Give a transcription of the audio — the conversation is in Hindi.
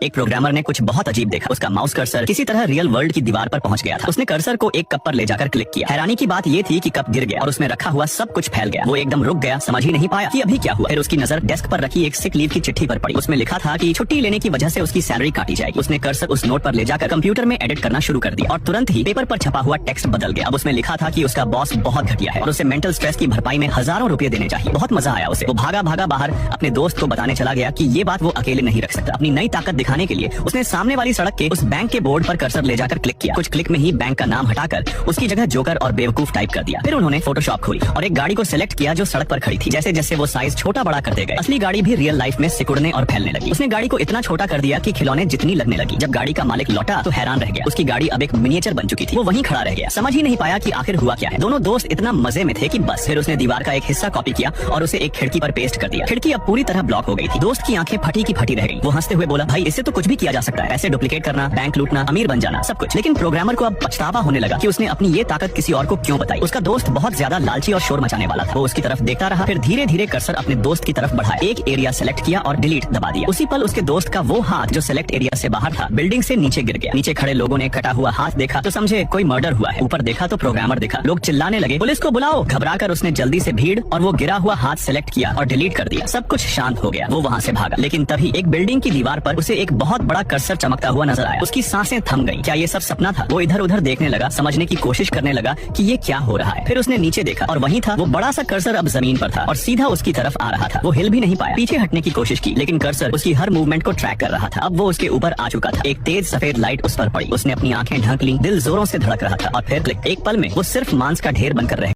एक प्रोग्रामर ने कुछ बहुत अजीब देखा। उसका माउस कर्सर किसी तरह रियल वर्ल्ड की दीवार पर पहुंच गया था। उसने कर्सर को एक कप पर ले जाकर क्लिक किया। हैरानी की बात ये थी कि कप गिर गया और उसमें रखा हुआ सब कुछ फैल गया। वो एकदम रुक गया, समझ ही नहीं पाया कि अभी क्या हुआ। फिर उसकी नजर डेस्क पर रखी एक सिक लीव की चिट्ठी पर पड़ी। उसमें लिखा था कि छुट्टी लेने की वजह से उसकी सैलरी काटी जाएगी। उसने कर्सर उस नोट पर ले जाकर कंप्यूटर में एडिट करना शुरू कर दिया और तुरंत ही पेपर पर छपा हुआ टेक्स्ट बदल गया। अब उसमें लिखा था कि उसका बॉस बहुत घटिया है और उसे मेंटल स्ट्रेस की भरपाई में हजारों रुपए देने चाहिए। बहुत मजा आया उसे। वो भागा भागा बाहर अपने दोस्त को बताने चला गया कि ये बात वो अकेले नहीं रख सकता। अपनी नई ताकत दिखाने के लिए उसने सामने वाली सड़क के उस बैंक के बोर्ड पर कर्सर ले जाकर क्लिक किया। कुछ क्लिक में ही बैंक का नाम हटाकर उसकी जगह जोकर और बेवकूफ टाइप कर दिया। फिर उन्होंने फोटोशॉप खोली और एक गाड़ी को सिलेक्ट किया जो सड़क पर खड़ी थी। जैसे जैसे वो साइज छोटा बड़ा करते गए, असली गाड़ी भी रियल लाइफ में सिकुड़ने और फैलने लगी। उसने गाड़ी को इतना छोटा कर दिया कि खिलौने जितनी लगने लगी। जब गाड़ी का मालिक लौटा तो हैरान रह गया। उसकी गाड़ी अब एक मिनिएचर बन चुकी थी। वो वहीं खड़ा रह गया, समझ ही नहीं पाया कि आखिर हुआ क्या है। दोनों दोस्त इतना मजे में थे कि बस। फिर उसने दीवार का एक हिस्सा कॉपी किया और उसे एक खिड़की पर पेस्ट कर दिया। खिड़की अब पूरी तरह ब्लॉक हो गई थी। दोस्त की आंखें फटी की फटी रह गई। वो हंसते हुए बोला, भाई इससे तो कुछ भी किया जा सकता है, पैसे डुप्लीकेट करना, बैंक लूटना, अमीर बन जाना, सब कुछ। लेकिन प्रोग्रामर को अब पछतावा होने लगा कि उसने अपनी ये ताकत किसी और को क्यों बताई। उसका दोस्त बहुत ज्यादा लालची और शोर मचाने वाला था। वो उसकी तरफ देखता रहा, फिर धीरे धीरे कर्सर अपने दोस्त की तरफ बढ़ाया। एक एरिया सेलेक्ट किया और डिलीट दबा दिया। उसी पल उसके दोस्त का वो हाथ जो सेलेक्ट एरिया से बाहर था बिल्डिंग से नीचे गिर गया। नीचे खड़े लोगों ने कटा हुआ हाथ देखा तो समझे कोई मर्डर हुआ है। ऊपर देखा तो प्रोग्रामर दिखा। लोग चिल्लाने लगे, पुलिस को बुलाओ। घबराकर उसने जल्दी से भीड़ और वो गिरा हुआ हाथ सेलेक्ट किया और डिलीट कर दिया। सब कुछ शांत हो गया। वो वहाँ से भागा, लेकिन तभी एक बिल्डिंग की दीवार पर उसे एक बहुत बड़ा कर्सर चमकता हुआ नजर आया। उसकी सांसें थम गईं। क्या ये सब सपना था? वो इधर उधर देखने लगा, समझने की कोशिश करने लगा कि ये क्या हो रहा है। फिर उसने नीचे देखा और वहीं था वो बड़ा सा कर्सर अब जमीन पर था और सीधा उसकी तरफ आ रहा था। वो हिल भी नहीं पाया। पीछे हटने की कोशिश की, लेकिन कर्सर उसकी हर मूवमेंट को ट्रैक कर रहा था। अब वो उसके ऊपर आ चुका था। एक तेज सफेद लाइट उस पर पड़ी। उसने अपनी आंखें ढक ली, दिल जोरों से धड़क रहा था और फिर क्लिक। एक पल में वो सिर्फ मांस का ढेर बनकर रह